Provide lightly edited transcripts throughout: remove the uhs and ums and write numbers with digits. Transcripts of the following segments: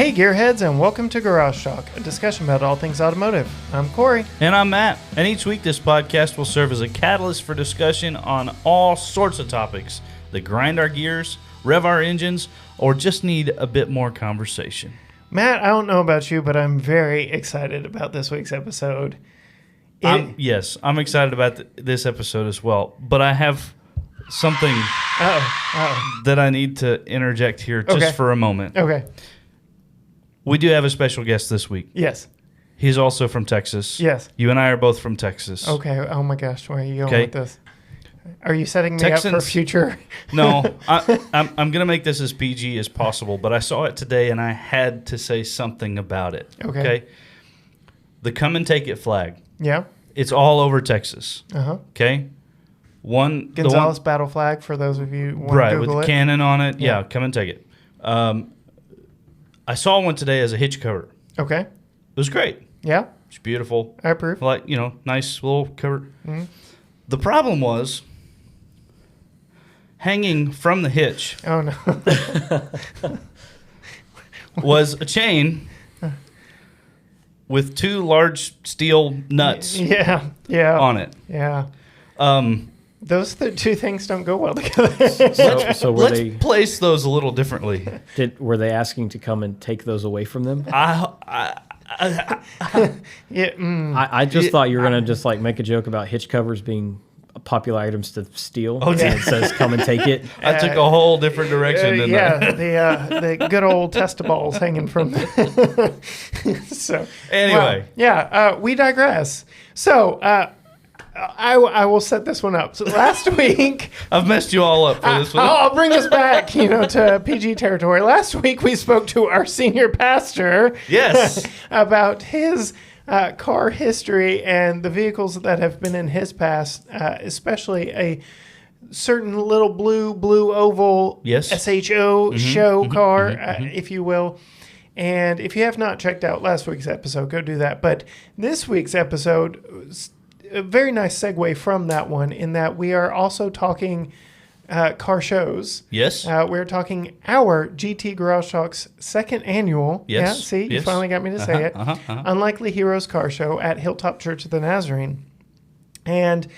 Hey Gearheads, and welcome to Garage Talk, a discussion about all things automotive. I'm Corey. And I'm Matt. And each week this podcast will serve as a catalyst for discussion on all sorts of topics that grind our gears, rev our engines, or just need a bit more conversation. Matt, I don't know about you, but I'm very excited about this week's episode. Yes, I'm excited about this episode as well. But I have something that I need to interject here just for a moment. Okay. We do have a special guest this week. Yes. He's also from Texas. Yes. You and I are both from Texas. Okay. Oh my gosh, where are you going with this? Are you setting me Texans, up for future? No, I'm going to make this as PG as possible, but I saw it today and I had to say something about it. Okay. The come and take it flag. Yeah. It's all over Texas. Uh-huh. Okay. Gonzales battle flag, for those of you who want to Google with the cannon on it. Yeah, come and take it. I saw one today as a hitch cover. Okay. It was great. Yeah. It's beautiful. I approve. Like, nice little cover. Mm-hmm. The problem was hanging from the hitch. Oh, no. was a chain with two large steel nuts on it. Yeah. Those two things don't go well together. So let's place those a little differently. Were they asking to come and take those away from them? I just thought you were gonna just like make a joke about hitch covers being popular items to steal. Oh, and it says "come and take it." I took a whole different direction than that. the good old testaballs hanging from. So anyway, we digress. So. I will set this one up. So last week... I've messed you all up for this one. I'll bring us back, to PG territory. Last week we spoke to our senior pastor. Yes. About his car history and the vehicles that have been in his past, especially a certain little blue oval SHO show car, if you will. And if you have not checked out last week's episode, go do that. But this week's episode... a very nice segue from that one in that we are also talking car shows. Yes. We're talking our GT Garage Talks second annual. Yes. Yeah, see, you finally got me to say it. Unlikely Heroes Car Show at Hilltop Church of the Nazarene. And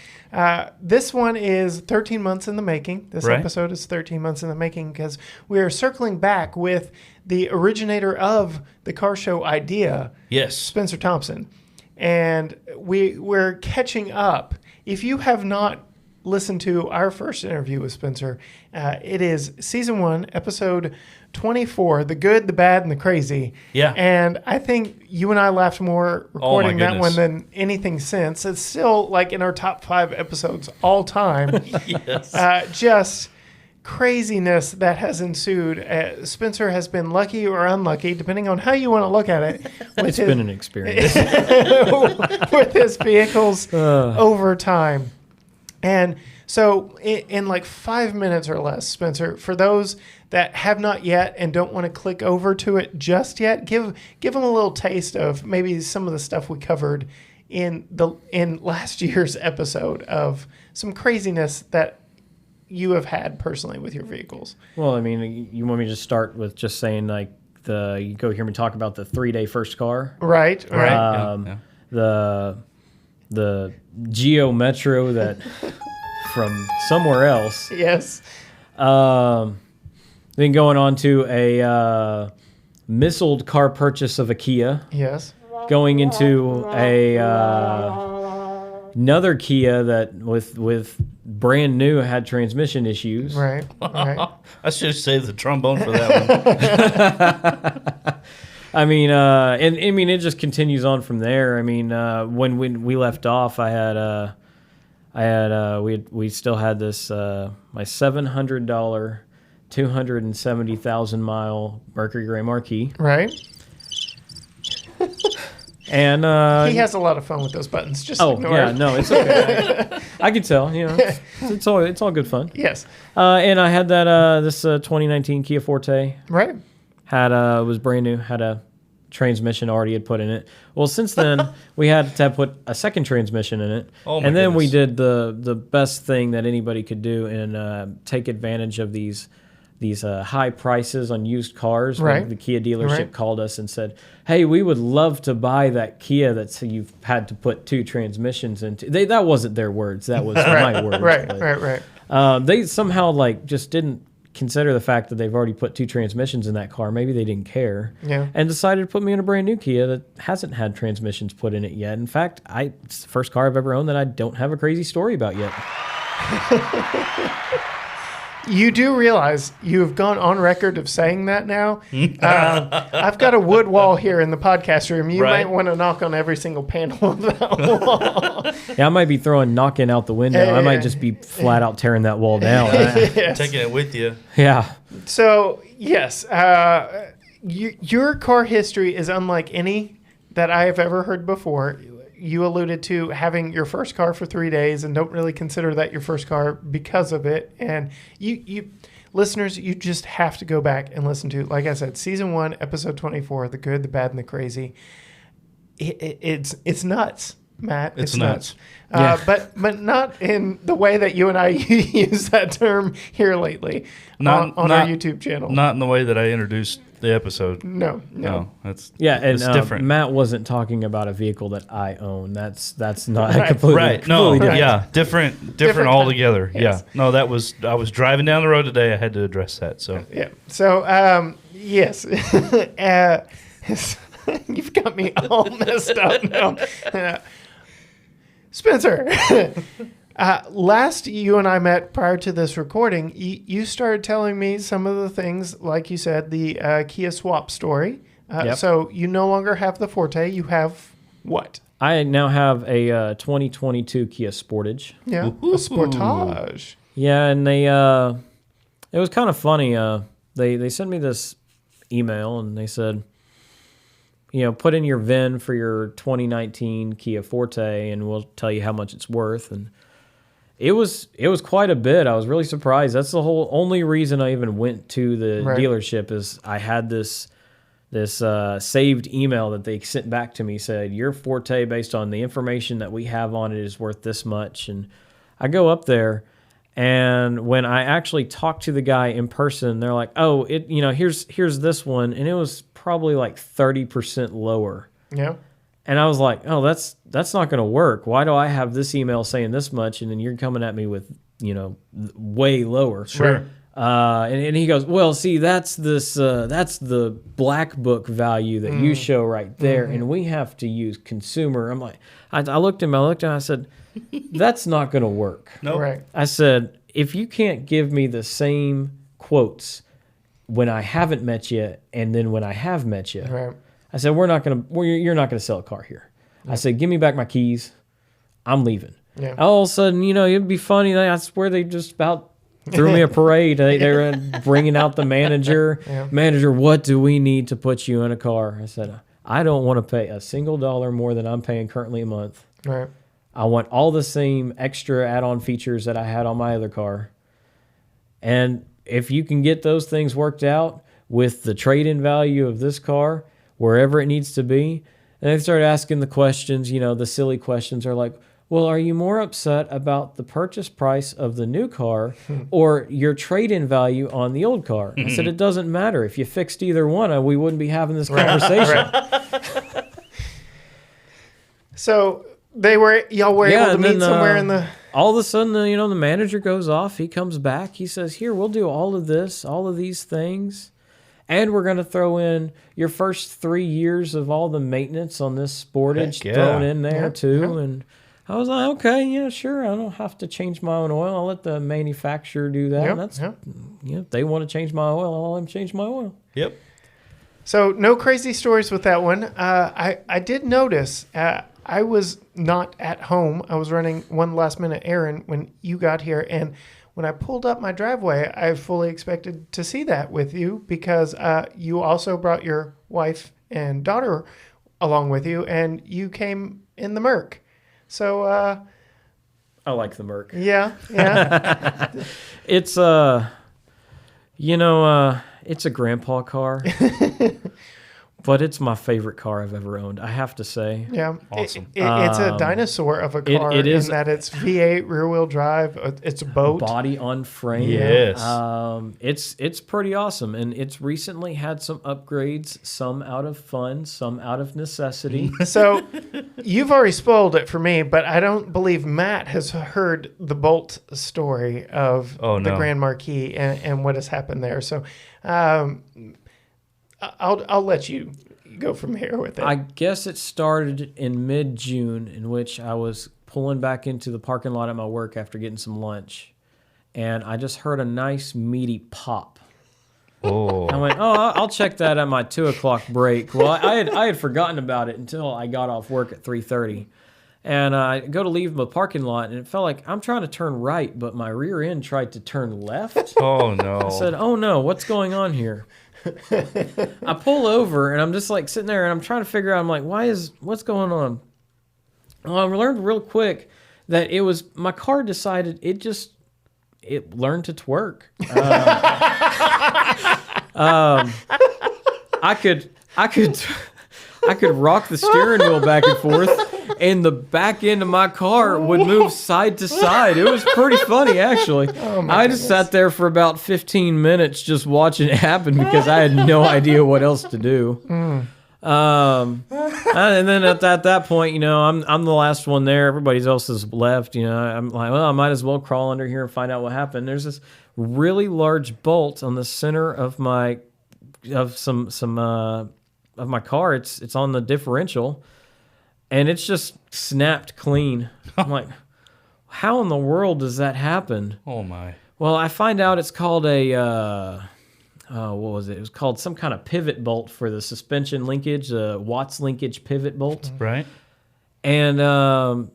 this one is 13 months in the making. This episode is 13 months in the making because we are circling back with the originator of the car show idea. Yes. Spencer Thompson. And we're catching up. If you have not listened to our first interview with Spencer, it is season 1, episode 24, The Good, the Bad, and the Crazy. Yeah. And I think you and I laughed more recording that one than anything since. It's still like in our top 5 episodes all time. Yes. Just craziness that has ensued. Spencer has been lucky or unlucky, depending on how you want to look at it. It's been an experience. with his vehicles over time. And so in like 5 minutes or less, Spencer, for those that have not yet and don't want to click over to it just yet, give them a little taste of maybe some of the stuff we covered in last year's epised of some craziness that you have had personally with your vehicles. Well, I mean, you want me to start with just saying like you go hear me talk about the 3-day first car, right? The Geo Metro that from somewhere else. Yes. Then going on to a missiled car purchase of a Kia. Yes. Going into another Kia that with brand new had transmission issues. Right. I should have saved the trombone for that one. I mean, it just continues on from there. I mean, when we left off, we still had this my $700 270,000 mile Mercury Grand Marquis. Right. And he has a lot of fun with those buttons. Just ignore it. No, it's okay. I can tell. It's all good fun. Yes. And I had that this 2019 Kia Forte. Right. Was brand new. Had a transmission already had put in it. Well, since then we had to put a second transmission in it. And then we did the best thing that anybody could do and take advantage of these these high prices on used cars. Right. When the Kia dealership called us and said, "Hey, we would love to buy that Kia that you've had to put 2 transmissions into." That wasn't their words. That was my words. Right. They somehow like just didn't consider the fact that they've already put 2 transmissions in that car. Maybe they didn't care. Yeah. And decided to put me in a brand new Kia that hasn't had transmissions put in it yet. In fact, it's the first car I've ever owned that I don't have a crazy story about yet. You do realize you've gone on record of saying that now. I've got a wood wall here in the podcast room. You might want to knock on every single panel of that wall. Yeah, I might be knocking out the window. I might just be flat out tearing that wall down. Yes. Taking it with you. Yeah. So, yes, your car history is unlike any that I have ever heard before. You alluded to having your first car for 3 days and don't really consider that your first car because of it. And you listeners, you just have to go back and listen to, like I said, season 1, episode 24, The Good, the Bad, and the Crazy. It's nuts, Matt. It's nuts. But not in the way that you and I use that term here lately on our YouTube channel. Not in the way that I introduced the episode. No. That's different. Matt wasn't talking about a vehicle that I own. That's not completely different. Yeah, different altogether. Yes. Yeah, no, I was driving down the road today. I had to address that. So yes, you've got me all messed up now, Spencer. Last you and I met prior to this recording, you started telling me some of the things, like you said, the Kia swap story. So you no longer have the Forte. You have what? I now have a 2022 Kia Sportage. Yeah, a Sportage. Yeah, and it was kind of funny. They sent me this email, and they said, put in your VIN for your 2019 Kia Forte, and we'll tell you how much it's worth. And it was quite a bit. I was really surprised. That's the only reason I even went to the dealership is I had this saved email that they sent back to me, said your Forte, based on the information that we have on it, is worth this much. And I go up there, and when I actually talked to the guy in person, they're like, "Oh, here's this one," and it was probably like 30% lower. Yeah. And I was like, "Oh, that's not going to work. Why do I have this email saying this much, and then you're coming at me with, way lower?" Sure. And he goes, "Well, see, that's the black book value that you show right there, and we have to use consumer." I'm like, I looked at him, I said, "That's not going to work." No. Right. I said, "If you can't give me the same quotes when I haven't met you and then when I have met you," Right. I said, you're not gonna sell a car here. I said, "Give me back my keys. I'm leaving." Yeah. All of a sudden, it'd be funny. I swear they just about threw me a parade. They were bringing out the manager. Yeah. "Manager, what do we need to put you in a car?" I said, "I don't want to pay a single dollar more than I'm paying currently a month. Right. I want all the same extra add-on features that I had on my other car. And if you can get those things worked out with the trade-in value of this car, wherever it needs to be." And they started asking the questions, the silly questions are like, "Well, are you more upset about the purchase price of the new car or your trade-in value on the old car?" I said, "It doesn't matter. If you fixed either one, we wouldn't be having this conversation." So y'all were able to meet somewhere in the... All of a sudden, the manager goes off. He comes back. He says, "Here, we'll do all of this, all of these things. And we're going to throw in your first 3 years of all the maintenance on this Sportage thrown in there too." Yeah. And I was like, "Okay, yeah, sure. I don't have to change my own oil. I'll let the manufacturer do that." If they want to change my oil, I'll let them change my oil. Yep. So no crazy stories with that one. I did notice I was not at home. I was running one last minute errand when you got here, and when I pulled up my driveway, I fully expected to see that with you because you also brought your wife and daughter along with you, and you came in the Merc. So I like the Merc. Yeah. It's it's a grandpa car. but it's my favorite car I've ever owned, I have to say. Yeah. Awesome. It's a dinosaur of a car it is, in that it's V8 rear-wheel drive. It's a boat. Body on frame. Yes. It's pretty awesome, and it's recently had some upgrades, some out of fun, some out of necessity. So you've already spoiled it for me, but I don't believe Matt has heard the Bolt story of the Grand Marquis and what has happened there. So I'll let you go from here with it. I guess it started in mid-June, in which I was pulling back into the parking lot at my work after getting some lunch, and I just heard a nice meaty pop. Oh. I went, I'll check that at my 2:00 break. Well, I had forgotten about it until I got off work at 3:30. And I go to leave the parking lot, and it felt like I'm trying to turn right, but my rear end tried to turn left. Oh, no. I said, oh, no, what's going on here? I pull over, and I'm just like sitting there, and I'm trying to figure out, I'm like, what's going on? Well, I learned real quick that it was, my car decided it learned to twerk. I could rock the steering wheel back and forth, and the back end of my car would move side to side. It was pretty funny, actually. I just sat there for about 15 minutes just watching it happen because I had no idea what else to do. And then at that point, I'm the last one there. Everybody else has left. I'm like, well, I might as well crawl under here and find out what happened. There's this really large bolt on the center of my car. It's on the differential, and it's just snapped clean. I'm like, how in the world does that happen? Oh my. Well, I find out it's called a what was it? It was called some kind of pivot bolt for the suspension linkage, Watts linkage pivot bolt. Right. And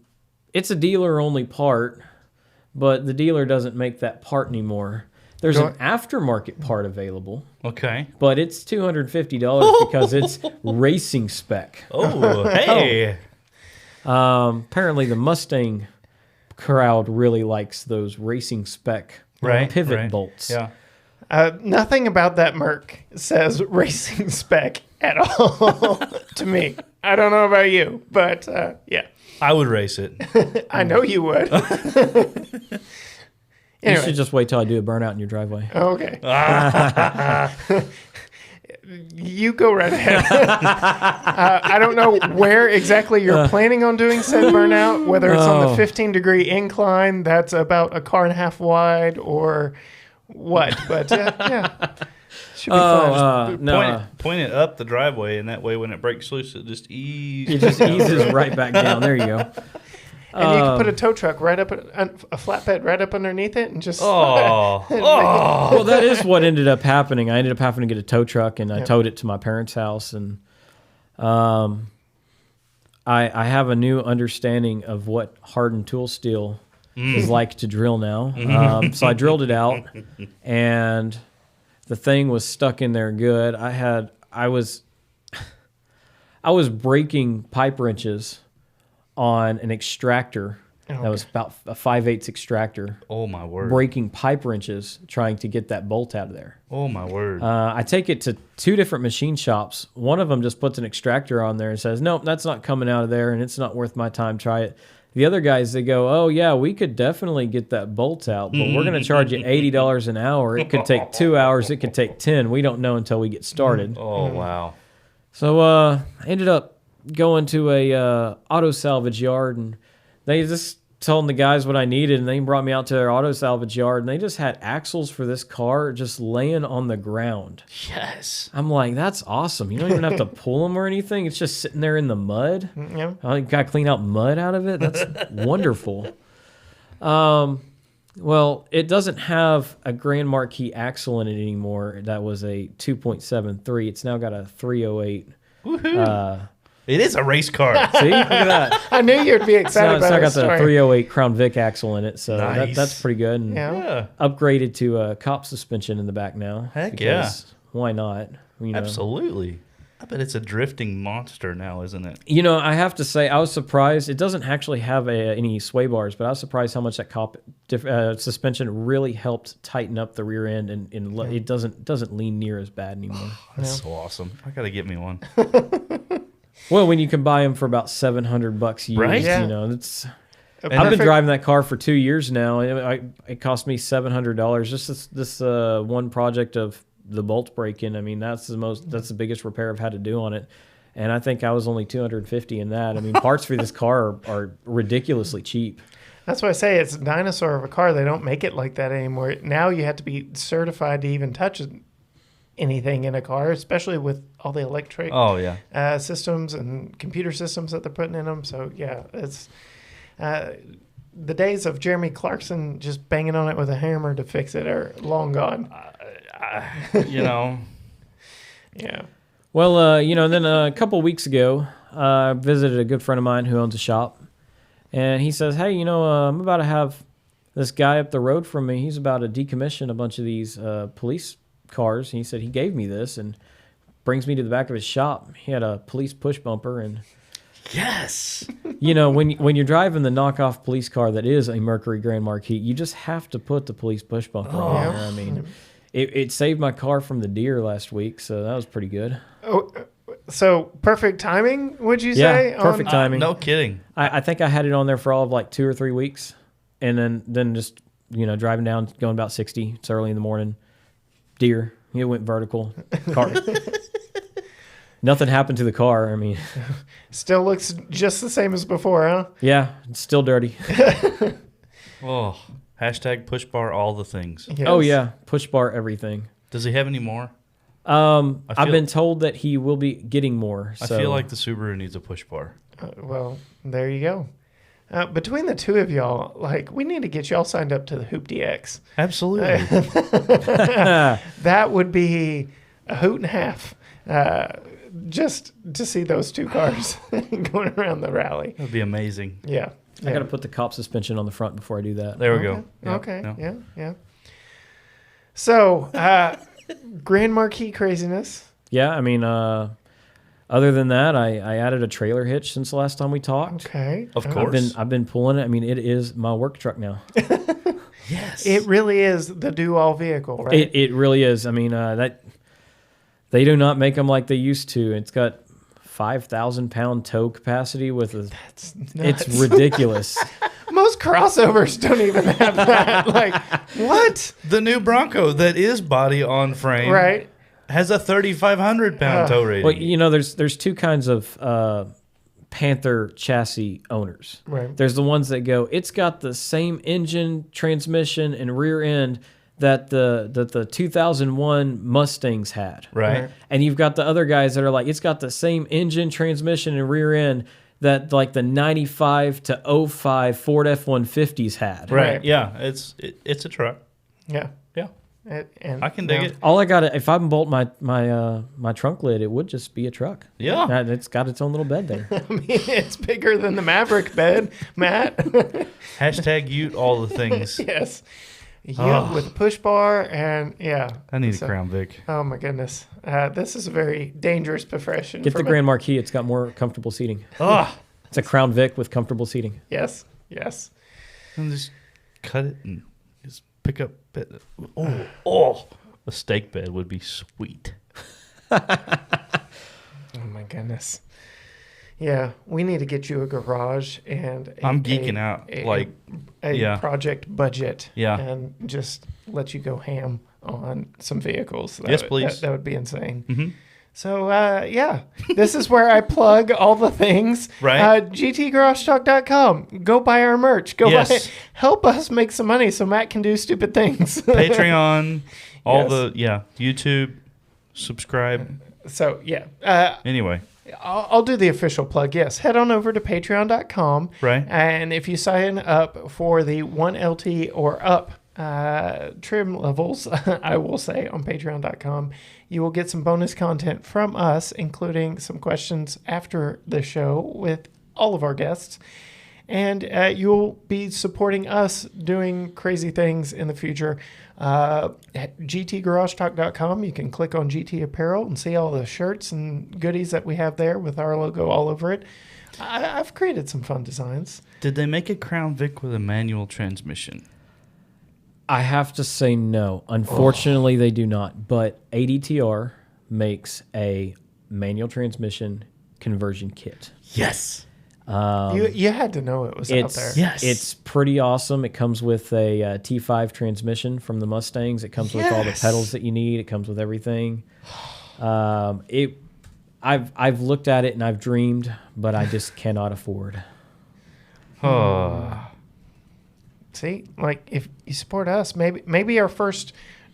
it's a dealer-only part, but the dealer doesn't make that part anymore. There's an aftermarket part available. Okay. But it's $250 because it's racing spec. Oh, hey. Apparently the Mustang crowd really likes those racing spec pivot bolts. Yeah. Nothing about that Merc says racing spec at all to me. I don't know about you, but yeah. I would race it. I know you would. Anyway. You should just wait till I do a burnout in your driveway. Okay. You go right ahead. I don't know where exactly you're planning on doing said burnout, whether it's on the 15-degree incline that's about a car and a half wide or what. But yeah. Should be fun. No. Point it up the driveway, and that way when it breaks loose, it just eases. It just eases right back down. There you go. And you can put a tow truck right up, a flatbed right up underneath it, and just. Oh. Well, that is what ended up happening. I ended up having to get a tow truck, and I towed it to my parents' house, and I have a new understanding of what hardened tool steel is like to drill now. So I drilled it out, and the thing was stuck in there good. I was breaking pipe wrenches on an extractor that was about a 5/8 extractor. Oh, my word. Breaking pipe wrenches trying to get that bolt out of there. Oh, my word. I take it to 2 different machine shops. One of them just puts an extractor on there and says, nope, that's not coming out of there, and it's not worth my time. Try it. The other guys, they go, oh, yeah, we could definitely get that bolt out, but we're going to charge you $80 an hour. It could take 2 hours. It could take 10. We don't know until we get started. Oh, wow. So I ended up going to a auto salvage yard, and they just told the guys what I needed, and they brought me out to their auto salvage yard, and they just had axles for this car just laying on the ground. Yes. I'm like, that's awesome. You don't even have to pull them or anything. It's just sitting there in the mud. Yeah. I got to clean out mud out of it. That's wonderful. Well, it doesn't have a Grand Marquis axle in it anymore. That was a 2.73. It's now got a 308. Woohoo. It is a race car. See? Look at that. I knew you'd be excited about it. It's got the 308 Crown Vic axle in it, so Nice. that's pretty good. And Yeah. upgraded to a cop suspension in the back now. Heck because why not? Absolutely. I bet it's a drifting monster now, isn't it? You know, I have to say, I was surprised. It doesn't actually have any sway bars, but I was surprised how much that suspension really helped tighten up the rear end, and it doesn't lean near as bad anymore. That's so awesome. I got to get me one. Well, when you can buy them for about $700 used, right? You know, I've been driving that car for 2 years now. It cost me $700 just this one project of the bolt break-in. I mean, that's the biggest repair I've had to do on it, and I think I was only $250 in that. I mean, parts for this car are ridiculously cheap. That's why I say it's a dinosaur of a car. They don't make it like that anymore. Now you have to be certified to even touch anything in a car, especially with all the electric systems and computer systems that they're putting in them. So yeah, it's the days of Jeremy Clarkson just banging on it with a hammer to fix it are long gone. You know. Yeah. Well, you know, then a couple weeks ago, I visited a good friend of mine who owns a shop, and he says, "Hey, you know, I'm about to have this guy up the road from me. He's about to decommission a bunch of these police cars." And he said he gave me this and brings me to the back of his shop. He had a police push bumper, and yes, you know, when you're driving the knockoff police car that is a Mercury Grand Marquis, you just have to put the police push bumper on there. I mean, it saved my car from the deer last week, so that was pretty good. Oh, so perfect timing, would you say? Yeah, perfect timing. No kidding. I think I had it on there for all of like 2 or 3 weeks, and then just, you know, driving down, going about 60. It's early in the morning. Deer. It went vertical. Car. Nothing happened to the car. I mean, still looks just the same as before, huh? Yeah, it's still dirty. Oh, hashtag push bar all the things. Yes. Oh yeah, push bar everything. Does he have any more? I've been told that he will be getting more. So. I feel like the Subaru needs a push bar. Well, there you go. Between the two of y'all, like, we need to get y'all signed up to the Hoop DX. Absolutely. That would be a hoot and a half, just to see those two cars going around the rally. That would be amazing. Yeah. I got to put the cop suspension on the front before I do that. There we go. Okay. Yeah. So, Grand Marquis craziness. Yeah, I mean, other than that, I added a trailer hitch since the last time we talked. Okay. Of course. I've been pulling it. I mean, it is my work truck now. Yes. It really is the do-all vehicle, right? It really is. I mean, that they do not make them like they used to. It's got 5,000 pound tow capacity with a. That's nuts. It's ridiculous. Most crossovers don't even have that. Like, what? The new Bronco that is body on frame, Right. has a 3,500 pound tow rating. Well, you know, there's two kinds of Panther chassis owners. Right. There's the ones that go, it's got the same engine, transmission, and rear end that the 2001 Mustangs had. Right. And you've got the other guys that are like, it's got the same engine, transmission, and rear end that like the 95 to 05 Ford F-150s had. Right. Yeah. It's a truck. Yeah. Yeah. And I can dig it. All I got to, if I bolt my trunk lid, it would just be a truck. Yeah. It's got its own little bed there. I mean, it's bigger than the Maverick bed, Matt. Hashtag Ute all the things. Yes. Yeah, with a push bar and I need a Crown Vic. Oh my goodness, this is a very dangerous profession. Get the Grand Marquis; it's got more comfortable seating. It's a Crown Vic with comfortable seating. Yes. And just cut it and just pick up bed. A steak bed would be sweet. Oh my goodness. Yeah, we need to get you a garage and I'm geeking out. A project budget. Yeah. And just let you go ham on some vehicles. Yes, please. That would be insane. Mm-hmm. So, this is where I plug all the things. Right. GTGarageTalk.com. Go buy our merch. Go buy it. Help us make some money so Matt can do stupid things. Patreon, YouTube, subscribe. So, anyway. I'll do the official plug. Yes, head on over to patreon.com. Right. And if you sign up for the 1LT or up trim levels, I will say, on patreon.com, you will get some bonus content from us, including some questions after the show with all of our guests. and you'll be supporting us doing crazy things in the future. At gtgaragetalk.com, you can click on GT Apparel and see all the shirts and goodies that we have there with our logo all over it. I've created some fun designs. Did they make a Crown Vic with a manual transmission? I have to say no. Unfortunately, they do not. But ADTR makes a manual transmission conversion kit. Yes. You had to know it was out there. Yes. It's pretty awesome. It comes with a T5 transmission from the Mustangs. It comes with all the pedals that you need. It comes with everything. I've looked at it and I've dreamed, but I just cannot afford. See, like if you support us, maybe our first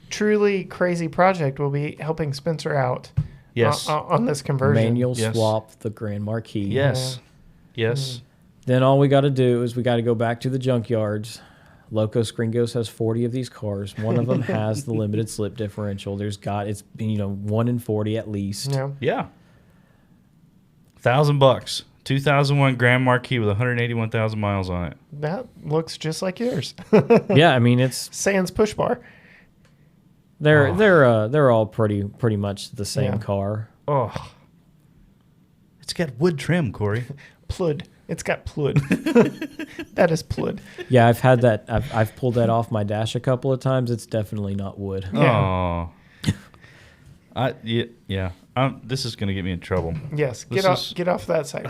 truly crazy project will be helping Spencer out. Yes. On this conversion. Manual swap the Grand Marquis. Yes. Yes. Then all we got to do is we got to go back to the junkyards. Locos Gringos has 40 of these cars. One of them has the limited slip differential. It's 1 in 40 at least. Yeah. $1,000. 2001 Grand Marquis with 181,000 miles on it. That looks just like yours. Yeah, I mean it's Sans push bar. They're all pretty much the same car. Oh. It's got wood trim, Corey. Plud. It's got plud. That is plud. Yeah, I've had that. I've pulled that off my dash a couple of times. It's definitely not wood. Yeah. Oh. Yeah. This is going to get me in trouble. Yes. Get off that site.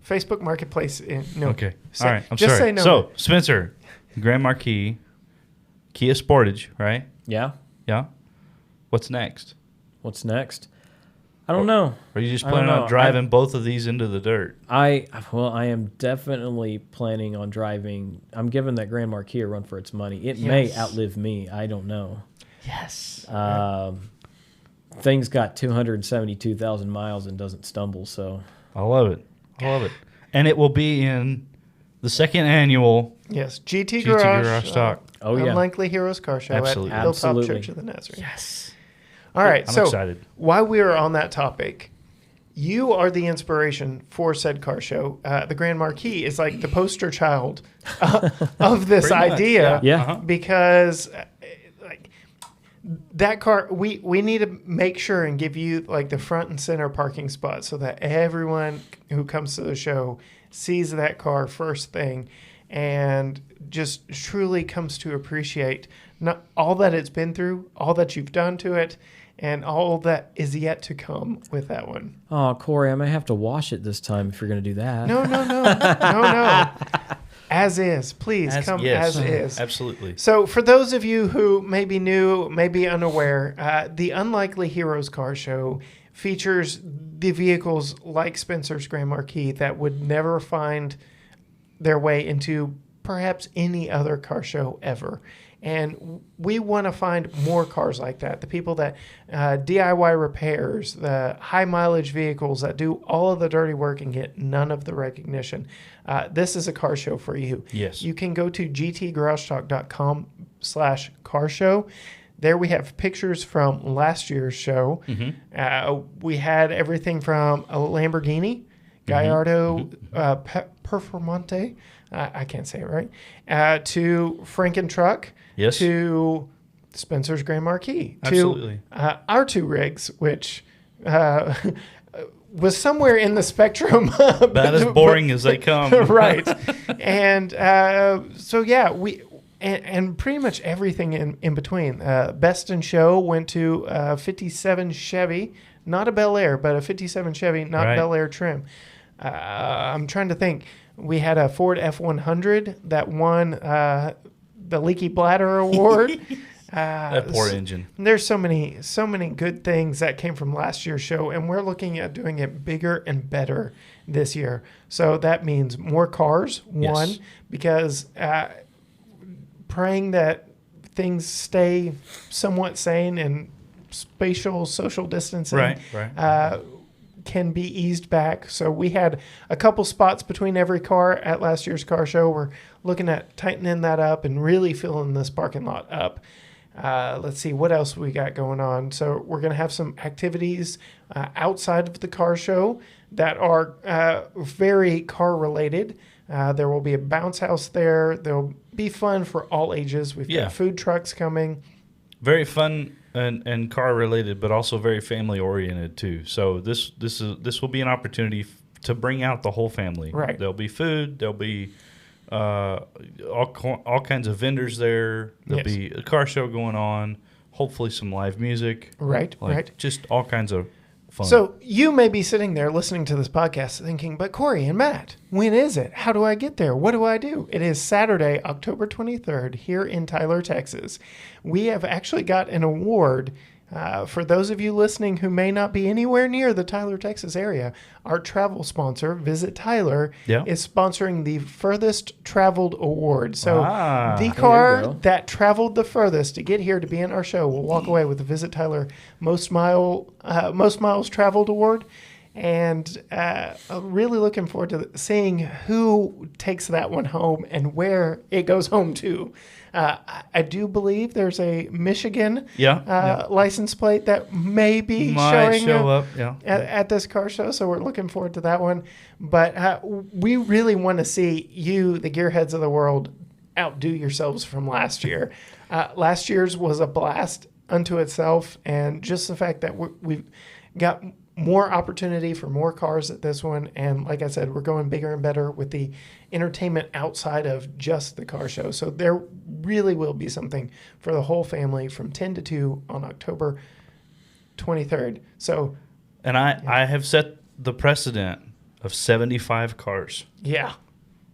Facebook Marketplace. No. Okay. All right. I'm just sorry. Say no. So, Spencer, Grand Marquis, Kia Sportage, right? Yeah. Yeah. What's next? What's next? I don't know. Are you just planning on driving both of these into the dirt? I am definitely planning on driving. I'm giving that Grand Marquis a run for its money. It may outlive me. I don't know. Yes. Thing's got 272,000 miles and doesn't stumble. So I love it. And it will be in the second annual GT Garage Talk. Unlikely Heroes Car Show at Hilltop Church of the Nazarene. Yes. All right, I'm excited. While we are on that topic, you are the inspiration for said car show. The Grand Marquis is like the poster child of this idea, because like that car, we need to make sure and give you like the front and center parking spot so that everyone who comes to the show sees that car first thing and just truly comes to appreciate not all that it's been through, all that you've done to it, and all that is yet to come with that one. Oh, Corey, I may have to wash it this time if you're going to do that. No. As is. Please come as is. Absolutely. So for those of you who may be new, may be unaware, the Unlikely Heroes Car Show features the vehicles like Spencer's Grand Marquis that would never find their way into perhaps any other car show ever. And we want to find more cars like that. The people that DIY repairs, the high mileage vehicles that do all of the dirty work and get none of the recognition. This is a car show for you. Yes. You can go to gtgaragetalk.com/car show. There we have pictures from last year's show. Mm-hmm. We had everything from a Lamborghini, Gallardo Performante, I can't say it right, to Franken-Truck, to Spencer's Grand Marquis, Absolutely. to our two rigs, which was somewhere in the spectrum. About as boring as they come. Right. And so, yeah, and pretty much everything in between. Best in Show went to 57 Chevy, not a Bel Air, but a 57 Chevy, not Bel Air trim. I'm trying to think. We had a Ford F100 that won the Leaky Bladder Award. That poor engine. There's so many good things that came from last year's show, and we're looking at doing it bigger and better this year. So that means more cars, one, because praying that things stay somewhat sane and spatial social distancing can be eased back. So we had a couple spots between every car at last year's car show. We're looking at tightening that up and really filling this parking lot up. Let's see what else we got going on. So we're going to have some activities outside of the car show that are very car related. There will be a bounce house there. There'll be fun for all ages. We've got food trucks coming. Very fun and car related, but also very family oriented too. So this will be an opportunity to bring out the whole family. Right. There'll be food. There'll be all kinds of vendors there. There'll be a car show going on. Hopefully some live music. Right. Just all kinds of fun. So you may be sitting there listening to this podcast thinking, but Corey and Matt, when is it? How do I get there? What do I do? It is Saturday, October 23rd here in Tyler, Texas. We have actually got an award. For those of you listening who may not be anywhere near the Tyler, Texas area, our travel sponsor, Visit Tyler, is sponsoring the Furthest Traveled Award. So the car that traveled the furthest to get here to be in our show will walk away with the Visit Tyler Most Miles Traveled Award. And I'm really looking forward to seeing who takes that one home and where it goes home to. I do believe there's a Michigan license plate that may be showing up at this car show, so we're looking forward to that one. But we really want to see you, the gearheads of the world, outdo yourselves from last year. Last year's was a blast unto itself, and just the fact that we've got more opportunity for more cars at this one. And like I said, we're going bigger and better with the entertainment outside of just the car show. So there really will be something for the whole family from 10 to 2 on October 23rd. So, and I have set the precedent of 75 cars. Yeah.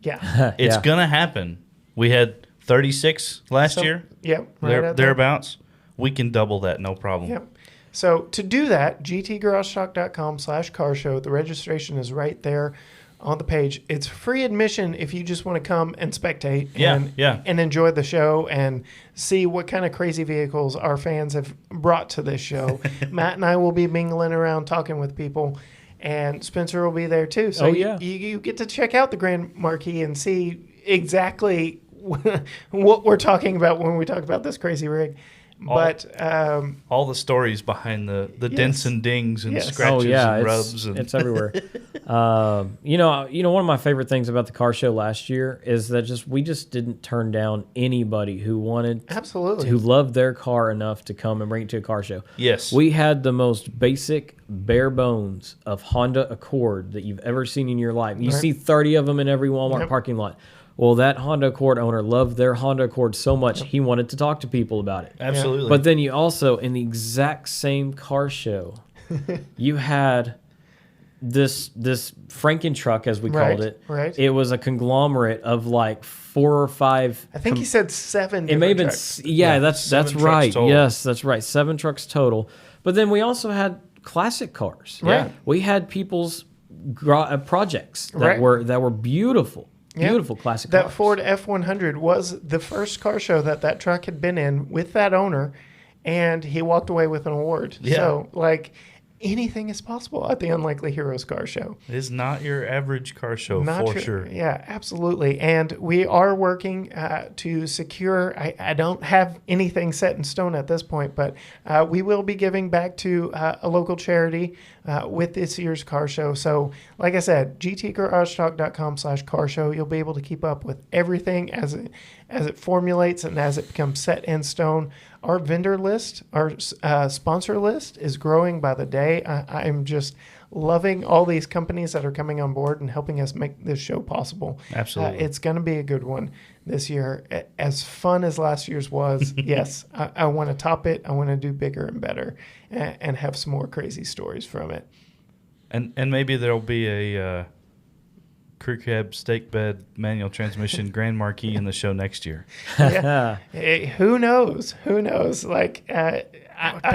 It's going to happen. We had 36 last year. Yep. Thereabouts. We can double that, no problem. Yep. So to do that, gtgaragetalk.com/car show. The registration is right there on the page. It's free admission if you just want to come and spectate and enjoy the show and see what kind of crazy vehicles our fans have brought to this show. Matt and I will be mingling around talking with people, and Spencer will be there too. So you get to check out the Grand Marquis and see exactly what we're talking about when we talk about this crazy rig. But all the stories behind the dents and dings and scratches and rubs. It's everywhere. You know, one of my favorite things about the car show last year is that we just didn't turn down anybody who wanted who loved their car enough to come and bring it to a car show. Yes. We had the most basic, bare bones of Honda Accord that you've ever seen in your life. You see 30 of them in every Walmart parking lot. Well, that Honda Accord owner loved their Honda Accord so much, he wanted to talk to people about it. Absolutely. But then you also, in the exact same car show, you had this Franken truck, as we called it. Right. It was a conglomerate of like 4 or 5. I think he said 7. It may have been. Trucks. That's right. Yes, that's right. 7 trucks total. But then we also had classic cars. Right. We had people's projects that were beautiful. Beautiful classic cars. That Ford F-100 was the first car show that truck had been in with that owner, and he walked away with an award. Yeah. So, anything is possible at the Unlikely Heroes car show. It is not your average car show, sure. Yeah, absolutely. And we are working to secure, I don't have anything set in stone at this point, but we will be giving back to a local charity with this year's car show. So, like I said, gtgaragetalk.com/car show. You'll be able to keep up with everything as it formulates and as it becomes set in stone. Our vendor list, our sponsor list is growing by the day. I'm just loving all these companies that are coming on board and helping us make this show possible. Absolutely. It's going to be a good one this year. As fun as last year's was, yes, I want to top it. I want to do bigger and better and have some more crazy stories from it. And maybe there'll be a crew cab, steak bed, manual transmission Grand Marquis in the show next year. Yeah. Hey, who knows? I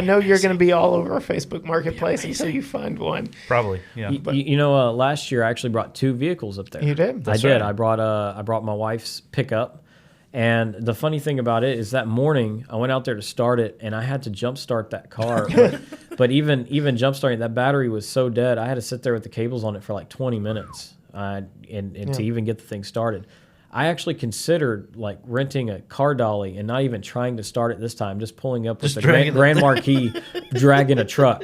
know you're going to be all over our Facebook Marketplace until you find one. Probably, yeah. Last year I actually brought 2 vehicles up there. You did? I did. I brought my wife's pickup, and the funny thing about it is that morning I went out there to start it, and I had to jump start that car. but even jump starting, that battery was so dead, I had to sit there with the cables on it for like 20 minutes. To even get the thing started. I actually considered renting a car dolly and not even trying to start it this time, just pulling up with the Grand Marquis, dragging a truck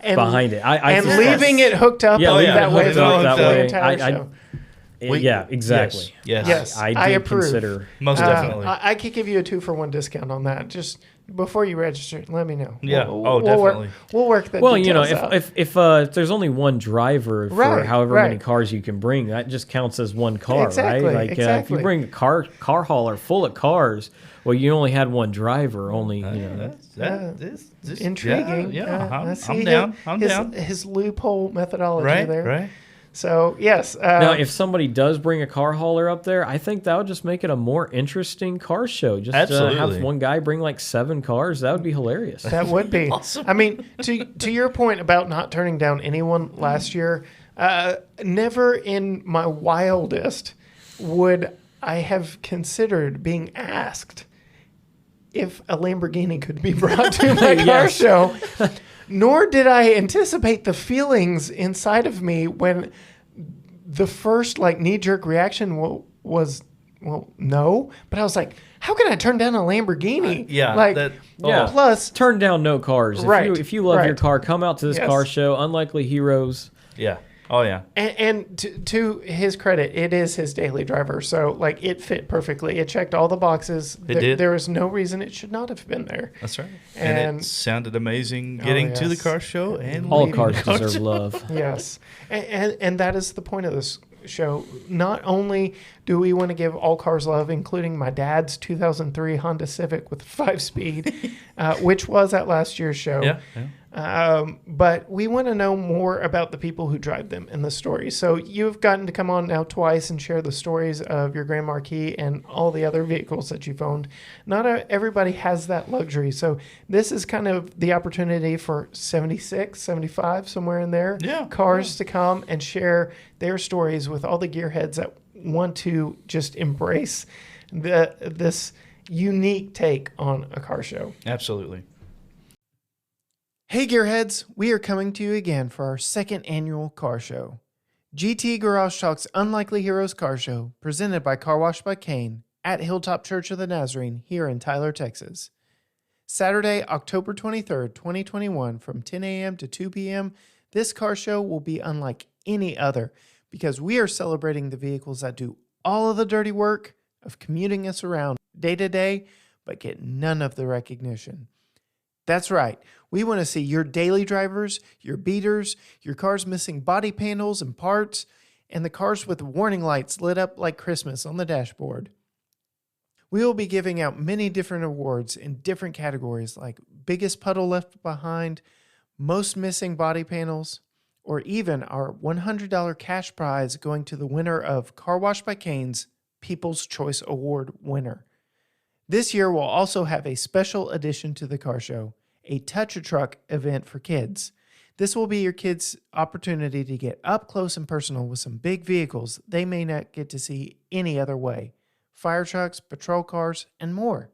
behind it. Leaving it hooked up that way. That way. Yeah, exactly. Yes. I approve. Consider most definitely. I could give you a 2-for-1 discount on that. Just before you register, let me know. Yeah. Definitely. We'll work the well, details out. if there's only one driver for however many cars you can bring, that just counts as one car, exactly, right? Like exactly. if you bring a car hauler full of cars, well, you only had one driver. Only That's intriguing. Yeah, I'm down. I'm down. His loophole methodology there. Right. So yes. Now, if somebody does bring a car hauler up there, I think that would just make it a more interesting car show. Just have one guy bring like 7 cars. That would be hilarious. That would be awesome. I mean, to your point about not turning down anyone last year, never in my wildest would I have considered being asked if a Lamborghini could be brought to my car show. Nor did I anticipate the feelings inside of me when the first knee-jerk reaction was no. But I was like, how can I turn down a Lamborghini? Plus, turn down no cars. If you love your car, come out to this car show. Unlikely Heroes. Yeah. Oh, yeah. And to his credit, it is his daily driver. So, it fit perfectly. It checked all the boxes. It did. There was no reason it should not have been there. That's right. And it sounded amazing getting to the car show. And all cars deserve love. Yes. And that is the point of this show. Not only do we want to give all cars love, including my dad's 2003 Honda Civic with 5-speed, which was at last year's show. Yeah. But we want to know more about the people who drive them and the stories. So you've gotten to come on now twice and share the stories of your Grand Marquis and all the other vehicles that you've owned. Not everybody has that luxury. So this is kind of the opportunity for 76, 75, somewhere in there, cars to come and share their stories with all the gearheads that want to just embrace this unique take on a car show. Absolutely. Hey Gearheads, we are coming to you again for our 2nd annual car show. GT Garage Talk's Unlikely Heroes Car Show, presented by Car Wash by Kane at Hilltop Church of the Nazarene here in Tyler, Texas. Saturday, October 23rd, 2021 from 10 a.m. to 2 p.m., this car show will be unlike any other because we are celebrating the vehicles that do all of the dirty work of commuting us around day to day, but get none of the recognition. That's right. We want to see your daily drivers, your beaters, your cars missing body panels and parts, and the cars with warning lights lit up like Christmas on the dashboard. We will be giving out many different awards in different categories like Biggest Puddle Left Behind, Most Missing Body Panels, or even our $100 cash prize going to the winner of Car Wash by Kane's People's Choice Award winner. This year we'll also have a special addition to the car show, a Touch-A-Truck event for kids. This will be your kids' opportunity to get up close and personal with some big vehicles they may not get to see any other way. Fire trucks, patrol cars, and more.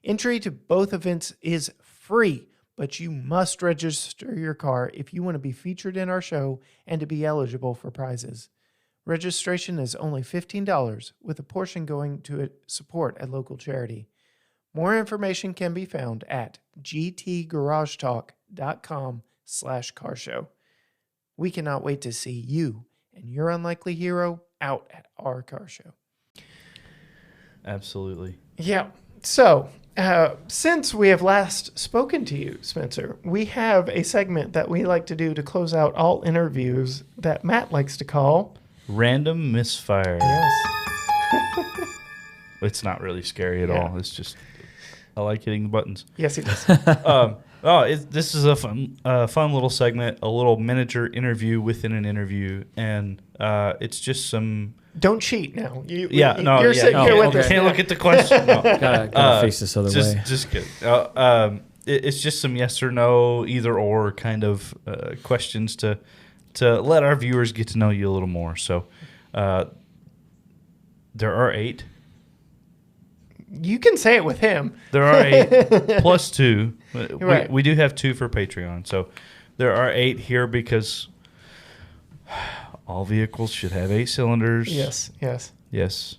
Entry to both events is free, but you must register your car if you want to be featured in our show and to be eligible for prizes. Registration is only $15, with a portion going to support a local charity. More information can be found at gtgaragetalk.com/carshow. We cannot wait to see you and your unlikely hero out at our car show. Absolutely. Yeah. So, since we have last spoken to you, Spencer, we have a segment that we like to do to close out all interviews that Matt likes to call Random Misfire. Yes. It's not really scary at all. It's just, I like hitting the buttons. Yes, he does. This is a fun little segment, a little miniature interview within an interview, and it's just some. Don't cheat now. You're sitting here with us. Can't look at the question. No. Gotta face this other way. Just kidding. It's just some yes or no, either or kind of questions to let our viewers get to know you a little more. So, there are 8. You can say it with him. There are 8 plus 2. Right. We do have 2 for Patreon. So there are 8 here because all vehicles should have 8 cylinders. Yes. Yes.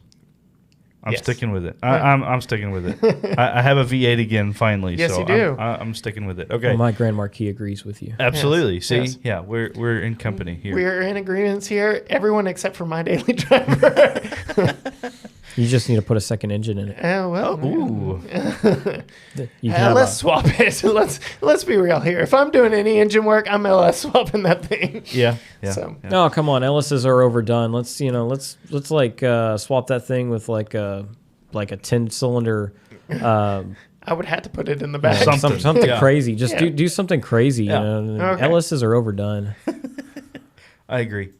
I'm sticking with it. I'm sticking with it. I have a V8 again finally. Yes, so you do. I'm sticking with it. Okay. Well, my Grand Marquis agrees with you. Absolutely. Yes. See, Yes. yeah, we're in company here. We're in agreements here. Everyone except for my daily driver. You just need to put a second engine in it. Ooh. You can have Let's swap it. Let's be real here. If I'm doing any engine work, I'm LS swapping that thing. Yeah. So. Yeah. No, come on, Ellis's are overdone. Let's like swap that thing with like a 10-cylinder. I would have to put it in the back. Something Yeah. crazy. Just do something crazy. Yeah. You know? Okay. Ellis's are overdone. I agree.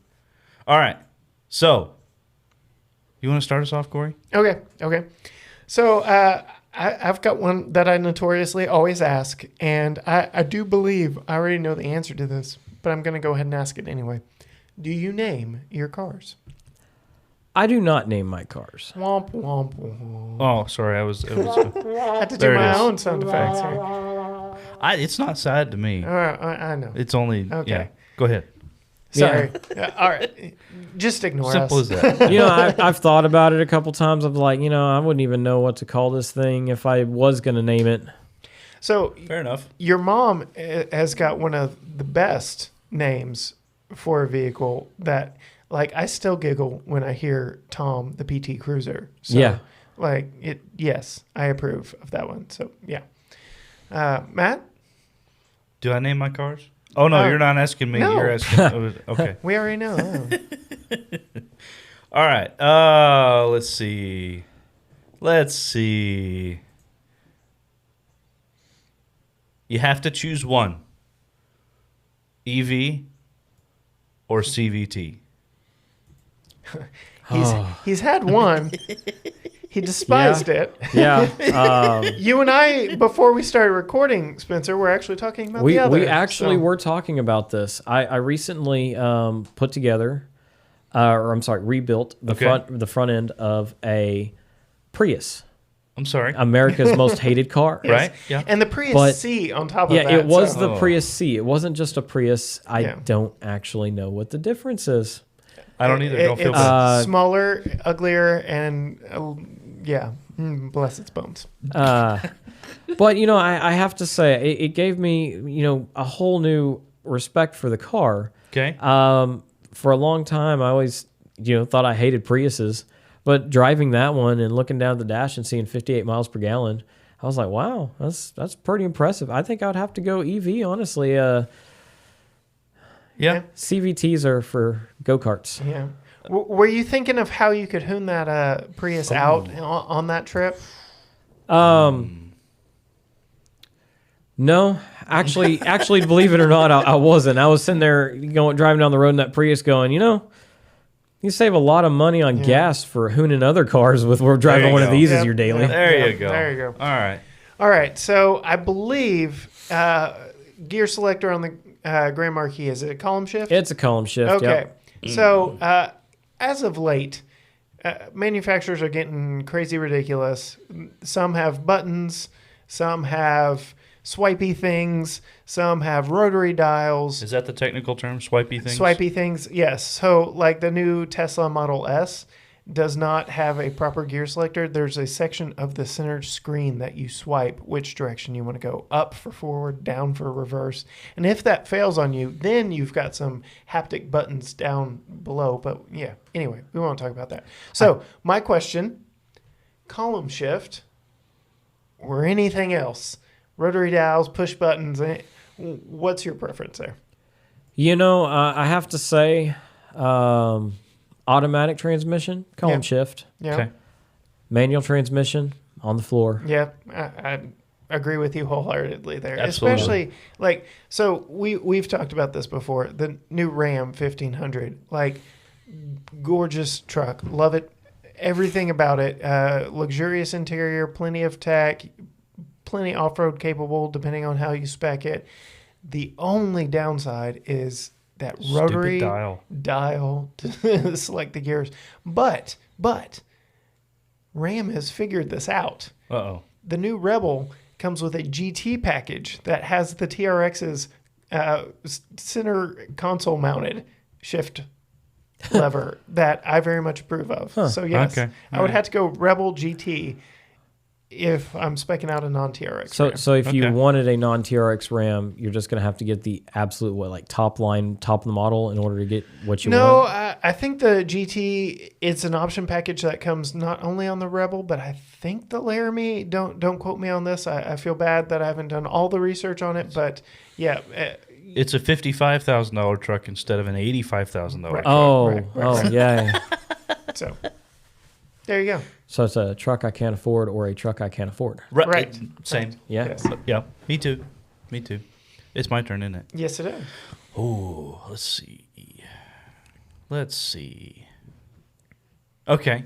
All right. So, you want to start us off, Corey? Okay. So I've got one that I notoriously always ask, and I do believe I already know the answer to this, but I'm going to go ahead and ask it anyway. Do you name your cars? I do not name my cars. Womp, womp, womp. Oh, sorry. It was I had to do There it my is. own sound effects here. it's not sad to me. I know. It's only Okay. yeah. Go ahead. Sorry. All right. Just ignore Simple us. as that. I've thought about it a couple times. I'm like, I wouldn't even know what to call this thing if I was going to name it. So Fair enough. your mom has got one of the best names for a vehicle that, like, I still giggle when I hear Tom, the PT Cruiser. So, Yeah. Like, yes, I approve of that one. So, yeah. Matt, Do I name my cars? Oh no, Oh. you're not asking me. No. You're asking. Okay. we already know. All right. Let's see. You have to choose one. EV or CVT. He's had one. He despised it. Yeah. You and I, before we started recording, Spencer, were actually talking about the other. We actually so- were talking about this. I recently put together, rebuilt the front end of a Prius, I'm sorry. America's most hated car. Yes. Right? Yeah. And the Prius But- C on top of Yeah, that. it was so- the Prius C. It wasn't just a Prius. I Yeah. don't actually know what the difference is. I don't either. Don't feel It's bad. smaller, uglier, and bless its bones. But I have to say it gave me a whole new respect for the car. Okay. For a long time, I always thought I hated Priuses, but driving that one and looking down the dash and seeing 58 miles per gallon, I was like, wow, that's pretty impressive. I think I would have to go EV, honestly. Yeah. CVTs are for go-karts. Yeah. Were you thinking of how you could hoon that Prius out on that trip? No, actually, believe it or not, I wasn't. I was sitting there driving down the road in that Prius going, you save a lot of money on gas for hooning other cars with we're driving you one of go. these as Yep, your daily. yep. There you go. There you go. All right. So I believe gear selector on the Grand Marquis, is it a column shift? It's a column shift. Okay. Yep. So as of late, manufacturers are getting crazy ridiculous. Some have buttons, some have swipey things, some have rotary dials. Is that the technical term? Swipey things? Swipey things, yes. So like the new Tesla Model S does not have a proper gear selector. There's a section of the center screen that you swipe which direction you want to go, up for forward, down for reverse. And if that fails on you, then you've got some haptic buttons down below. But yeah, anyway, we won't talk about that. So my question, column shift or anything else, rotary dials, push buttons, what's your preference there? I have to say, automatic transmission, column shift. Yeah. Okay. Manual transmission, on the floor. Yeah, I agree with you wholeheartedly there. Absolutely. Especially so we've talked about this before. The new Ram 1500, gorgeous truck, love it, everything about it. Luxurious interior, plenty of tech, plenty off-road capable depending on how you spec it. The only downside is that rotary dial to select the gears. But Ram has figured this out. Uh-oh. The new Rebel comes with a GT package that has the TRX's center console mounted shift lever that I very much approve of. So yes, I would have to go Rebel GT if I'm speccing out a non-TRX RAM. So if you wanted a non-TRX RAM, you're just going to have to get the absolute top of the model in order to get what you want? No, I think the GT, it's an option package that comes not only on the Rebel, but I think the Laramie, don't quote me on this. I feel bad that I haven't done all the research on it, but yeah. It's a $55,000 truck instead of an $85,000 truck. Oh, yeah. So there you go. So it's a truck I can't afford or a truck I can't afford. Right. Same. Yeah. Yes. Yeah. Me too. It's my turn, isn't it? Yes, it is. Oh, let's see. Okay.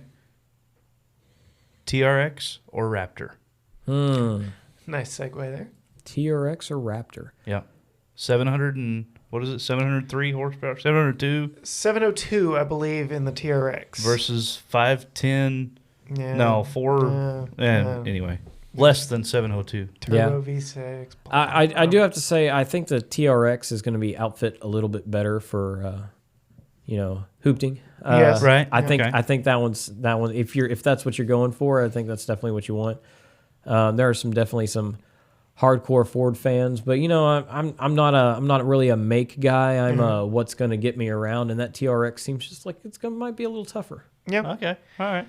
TRX or Raptor? Nice segue there. TRX or Raptor? Yeah. 703 horsepower? 702? 702, I believe, in the TRX. Versus 510. Yeah. No, 4. Anyway, less than 702. Turbo V6. I do have to say, I think the TRX is going to be outfit a little bit better for, hoopting. Yes. Right. I think that one. If that's what you're going for, I think that's definitely what you want. There are definitely some hardcore Ford fans, but I'm not really a make guy. I'm what's going to get me around, and that TRX seems just like might be a little tougher. Yeah. Okay. All right.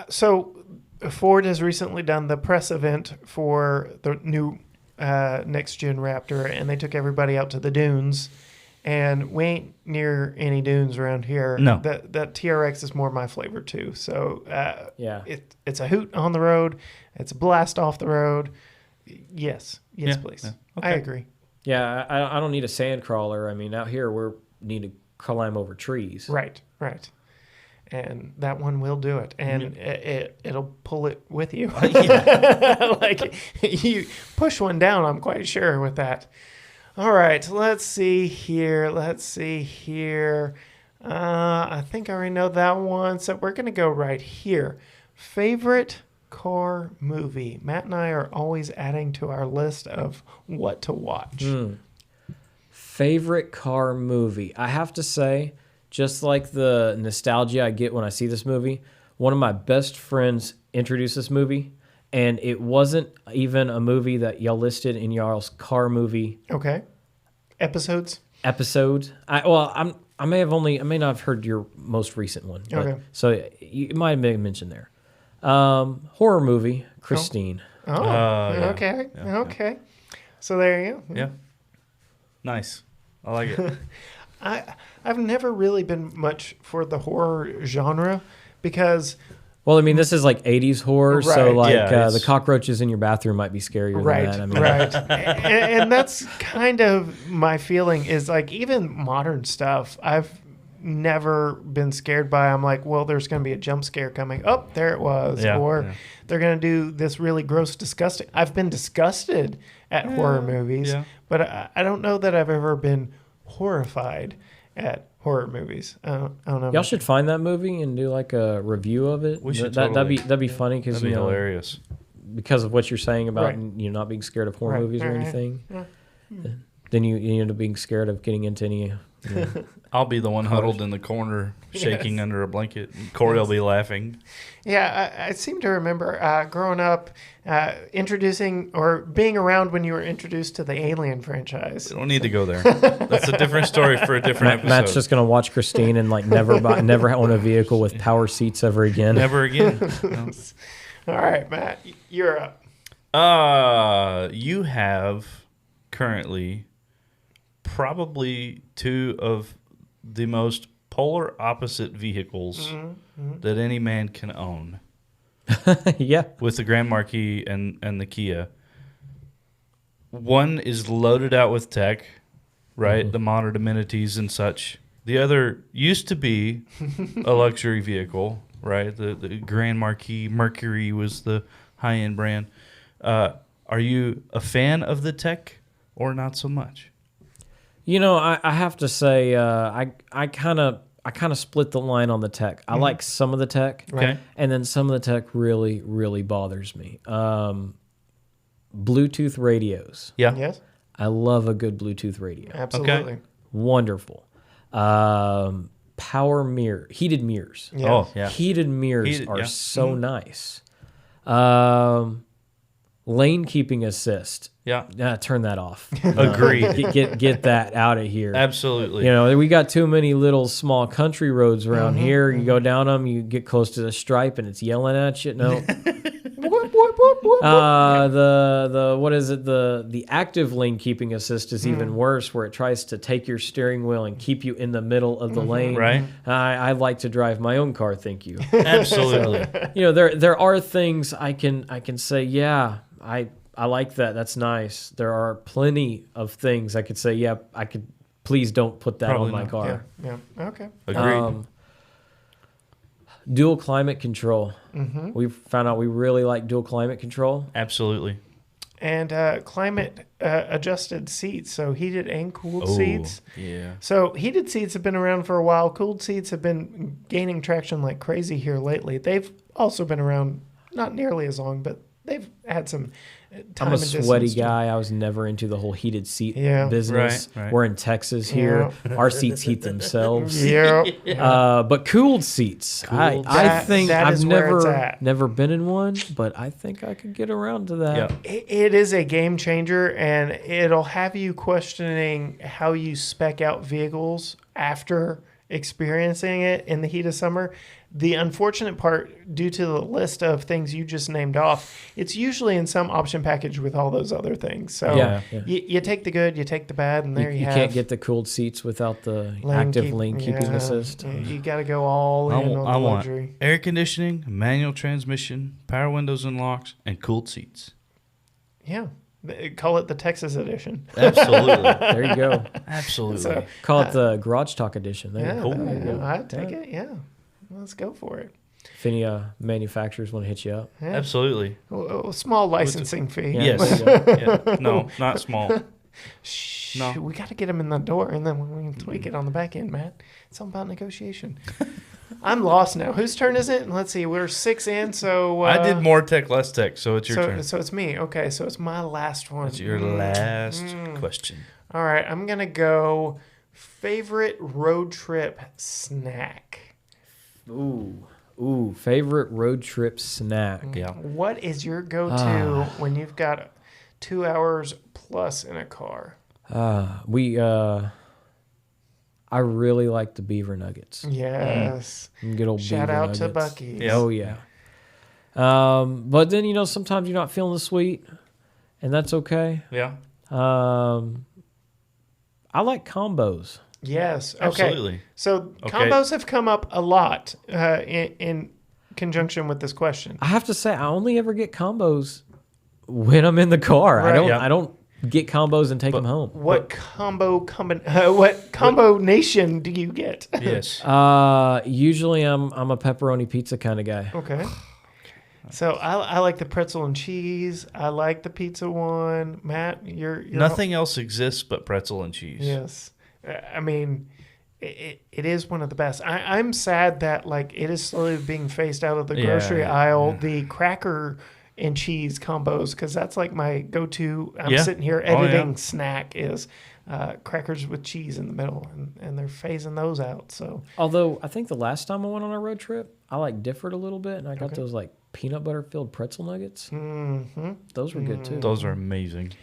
So Ford has recently done the press event for the new next gen Raptor, and they took everybody out to the dunes. And we ain't near any dunes around here. No. That TRX is more my flavor too. So it's a hoot on the road. It's a blast off the road. Yes, please. Yeah. Okay. I agree. Yeah, I don't need a sand crawler. I mean, out here we need to climb over trees. Right. And that one will do it, and it'll pull it with you. Like you push one down, I'm quite sure with that. All right, let's see here. I think I already know that one, so we're gonna go right here. Favorite car movie. Matt and I are always adding to our list of what to watch. Favorite car movie. I have to say, just like the nostalgia I get when I see this movie, one of my best friends introduced this movie, and it wasn't even a movie that y'all listed in y'all's car movie. Okay. Episode. I may not have heard your most recent one. But, okay. So it might have been mentioned there. Horror movie, Christine. Okay. Yeah. Okay. So there you go. Yeah. Nice. I like it. I've never really been much for the horror genre because... Well, I mean, this is like 80s horror, so the cockroaches in your bathroom might be scarier than that. I mean, right. and that's kind of my feeling is like even modern stuff, I've never been scared by. I'm like, well, there's going to be a jump scare coming. Oh, there it was. They're going to do this really gross, disgusting. I've been disgusted at horror movies, but I don't know that I've ever been horrified at horror movies. I don't know. Y'all should find that movie and do like a review of it. We should that'd be funny because hilarious because of what you're saying about not being scared of horror movies or anything. Then you end up being scared of getting into any. I'll be the one huddled in the corner, shaking under a blanket. Corey will be laughing. Yeah, I seem to remember growing up, introducing or being around when you were introduced to the Alien franchise. We don't need to go there. That's a different story for a different episode. Matt's just gonna watch Christine and never own a vehicle with power seats ever again. Never again. No. All right, Matt, you're up. You have currently probably two of the most polar opposite vehicles that any man can own. Yeah. With the Grand Marquis and the Kia. One is loaded out with tech, right? The modern amenities and such. The other used to be a luxury vehicle, right? The Grand Marquis Mercury was the high-end brand. Are you a fan of the tech or not so much? I have to say, I kind of split the line on the tech. I like some of the tech, and then some of the tech really, really bothers me. Bluetooth radios. Yeah. Yes. I love a good Bluetooth radio. Absolutely. Okay. Wonderful. heated mirrors. Yeah. Oh, yeah. Heated mirrors Heated, are yeah. so nice. Lane keeping assist. Yeah. Turn that off. Agreed. Get that out of here. Absolutely. You know, we got too many little small country roads around here. You go down them, you get close to the stripe, and it's yelling at you. No. The what is it? The active lane keeping assist is even worse, where it tries to take your steering wheel and keep you in the middle of the lane. Right. I like to drive my own car. Thank you. Absolutely. You know, there are things I can say. Yeah, I like that. That's nice. There are plenty of things I could say. Yeah, I could. Please don't put that Probably on my not. car. Yeah. Okay. Agreed. Dual climate control. We found out we really like dual climate control. Absolutely. And climate adjusted seats, so heated and cooled seats. Yeah. So heated seats have been around for a while. Cooled seats have been gaining traction like crazy here lately. They've also been around not nearly as long, but they've had some time I'm a and distance sweaty to- guy. I was never into the whole heated seat Yeah. business. Right. We're in Texas here. Our seats heat themselves. Yeah. But cooled seats. I That- think that I've is where it's never at. never been in one, but I think I could get around to that. Yeah. It is a game changer, and it'll have you questioning how you spec out vehicles after experiencing it in the heat of summer. The unfortunate part, due to the list of things you just named off, it's usually in some option package with all those other things. So Yeah. You take the good, you take the bad, and there you, You have. can't get the cooled seats without the active lane keeping assist. You got to go all in on I the want luxury. air conditioning, manual transmission, power windows and locks, and cooled seats. Yeah. Call it the Texas edition. Absolutely. There you go. Absolutely. So, Call it the Garage Talk edition. There yeah, you go. there you go. I'd take it. Yeah. Let's go for it. If any manufacturers want to hit you up. Yeah. Absolutely. A small licensing fee. Yeah, Yes. there you go. Yeah. No, not small. Shh, No. we got to get them in the door, and then we can tweak it on the back end, Matt. It's all about negotiation. I'm lost now. Whose turn is it? Let's see. We're 6 in, so I did more tech, less tech, so it's your turn. So it's me. Okay, so it's my last one. That's your last question. All right, I'm gonna go favorite road trip snack. Ooh, favorite road trip snack. Yeah. What is your go-to when you've got 2 hours plus in a car? I really like the beaver nuggets. Yes. Good old Shout beaver out nuggets. to Buc-ee's. Yeah. Oh yeah. But then sometimes you're not feeling the sweet, and that's okay. Yeah. I like combos. Yes. Okay. Absolutely. So Okay. combos have come up a lot in conjunction with this question. I have to say, I only ever get combos when I'm in the car. Right. Yeah. I don't get combos and take them home. What combo nation do you get? Yes. Usually I'm a pepperoni pizza kind of guy. Okay. So I like the pretzel and cheese. I like the pizza one. Matt, you're Nothing else exists but pretzel and cheese. Yes. I mean, it is one of the best. I'm sad that it is slowly being phased out of the grocery aisle. The cracker and cheese combos, because that's like my go-to. I'm sitting here editing snack is crackers with cheese in the middle, and they're phasing those out. So Although I think the last time I went on a road trip, I differed a little bit, and I got those peanut butter filled pretzel nuggets. Mm-hmm. Those were good too. Those are amazing.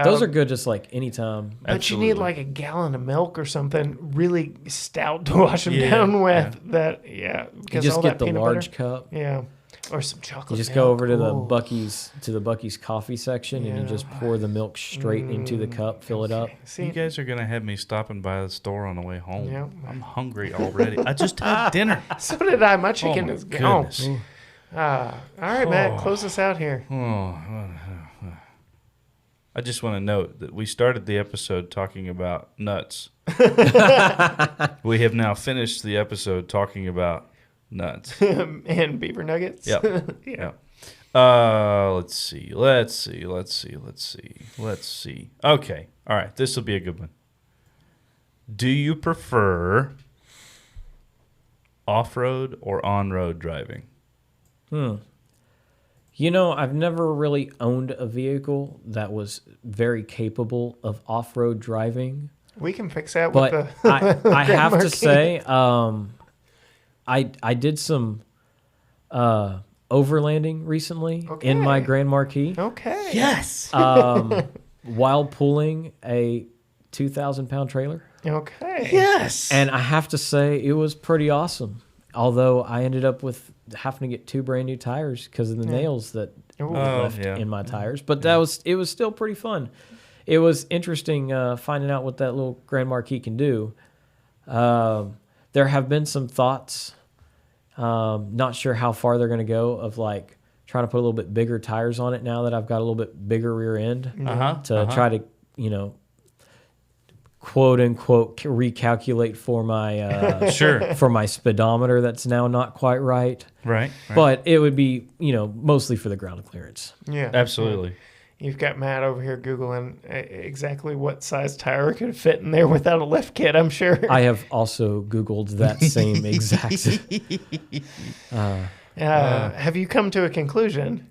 Those are good just anytime. But Absolutely. you need a gallon of milk or something really stout to wash them down with. That You because just all get that the peanut large butter. cup. Yeah, or some chocolate. You just milk. go over to the Ooh. Bucky's coffee section, and you just pour the milk straight into the cup, fill it up. See, You guys are going to have me stopping by the store on the way home. Yeah. I'm hungry already. I just had dinner. so did I. My chicken my is gone. goodness. All right, Matt, close us out here. I just want to note that we started the episode talking about nuts. We have now finished the episode talking about nuts. And beaver nuggets. Yep. Yeah. Let's see. Okay. All right. This will be a good one. Do you prefer off-road or on-road driving? I've never really owned a vehicle that was very capable of off-road driving. We can fix that But with the I Grand have to Marquis. say, I did some overlanding recently in my Okay. Grand Marquis Okay. Yes. while pulling a 2,000-pound trailer. Okay. Yes. And I have to say, it was pretty awesome. Although I ended up with having to get 2 brand new tires because of the nails that Ooh. left in my tires. But it was still pretty fun. It was interesting finding out what that little Grand Marquis can do. There have been some thoughts, not sure how far they're going to go, of like trying to put a little bit bigger tires on it now that I've got a little bit bigger rear end to try to, quote unquote recalculate for my for my speedometer that's now not quite right. Right. But it would be, mostly for the ground clearance. Yeah. Absolutely. You've got Matt over here Googling exactly what size tire could fit in there without a lift kit, I'm sure. I have also Googled that same exact. Have you come to a conclusion?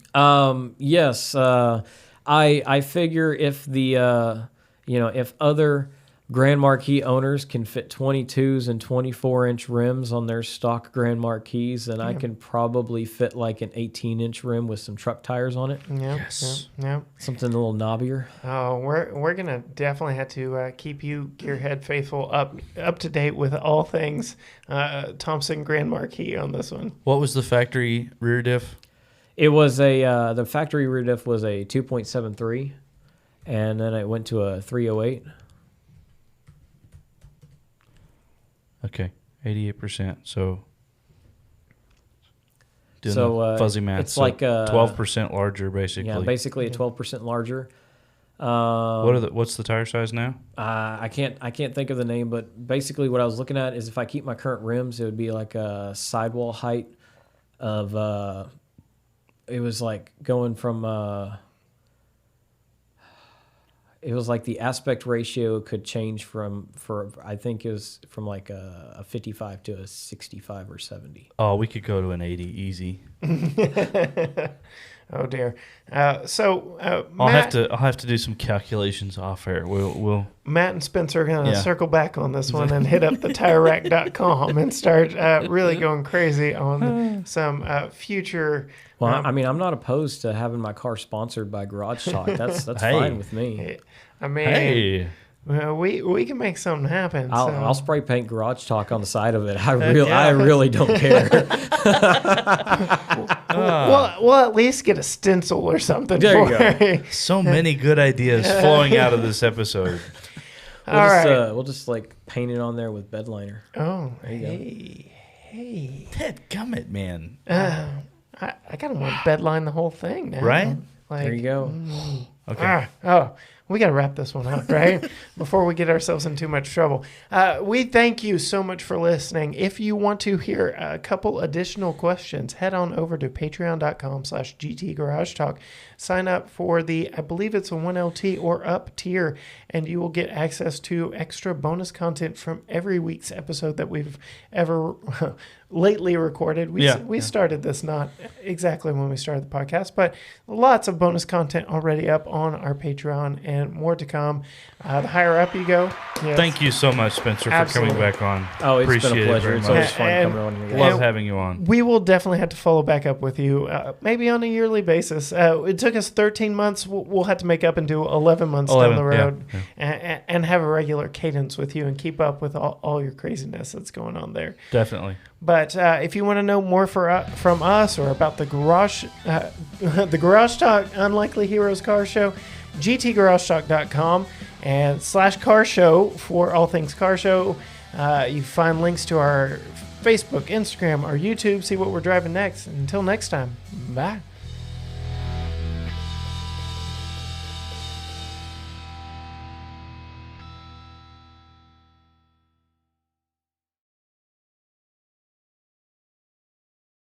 Yes. I figure if the, if other Grand Marquis owners can fit 22s and 24-inch rims on their stock Grand Marquis, then I can probably fit like an 18-inch rim with some truck tires on it. Yeah. Yes. Yeah. Something a little knobbier. Oh, we're gonna definitely have to keep you, Gearhead faithful, up to date with all things Thompson Grand Marquis on this one. What was the factory rear diff? It was the factory rear diff was a 2.73, and then it went to a 308. Okay, 88%. So, doing So, the fuzzy math. it's like 12% larger, basically. Yeah, basically a 12% larger. What's the tire size now? I can't think of the name, but basically what I was looking at is if I keep my current rims, it would be like a sidewall height of it was like going from it was like the aspect ratio could change I think it was from like a 55 to a 65 or 70. Oh, we could go to an 80 easy. Oh dear. I'll Matt, have to do some calculations off air. We'll Matt and Spencer are going to Yeah. circle back on this one and hit up the TireRack.com and start really going crazy on some future. Well, I mean, I'm not opposed to having my car sponsored by Garage Talk. That's Hey. fine with me. I mean, Hey. well, we can make something happen. I'll spray paint Garage Talk on the side of it. I really don't care. we'll at least get a stencil or something. There you for go. it. So many good ideas flowing out of this episode. All right. We'll just like paint it on there with bed liner. Oh, you go. hey. Dadgummit, man. I kind of want to bedline the whole thing now. Right? Like, There you go. Okay. We got to wrap this one up, right? Before we get ourselves in too much trouble. We thank you so much for listening. If you want to hear a couple additional questions, head on over to patreon.com/GTGarageTalk. Sign up for I believe it's a 1LT or up tier, and you will get access to extra bonus content from every week's episode that we've ever lately recorded. We started this not exactly when we started the podcast, but lots of bonus content already up on our Patreon and more to come. The higher up you go. Yes. Thank you so much, Spencer, Absolutely. for coming back on. Oh, it's Appreciate been a pleasure. It It's very always much. fun And- coming on here. and- guys. Love having you on. We will definitely have to follow back up with you, maybe on a yearly basis. It took us 13 months. We'll have to make up and do 11 months down the 11, road and have a regular cadence with you and keep up with all your craziness that's going on there. Definitely. But if you want to know more from us or about the Garage Talk Unlikely Heroes Car Show, gtgaragetalk.com and /car show for all things car show. You find links to our Facebook, Instagram, our YouTube, see what we're driving next. Until next time, bye.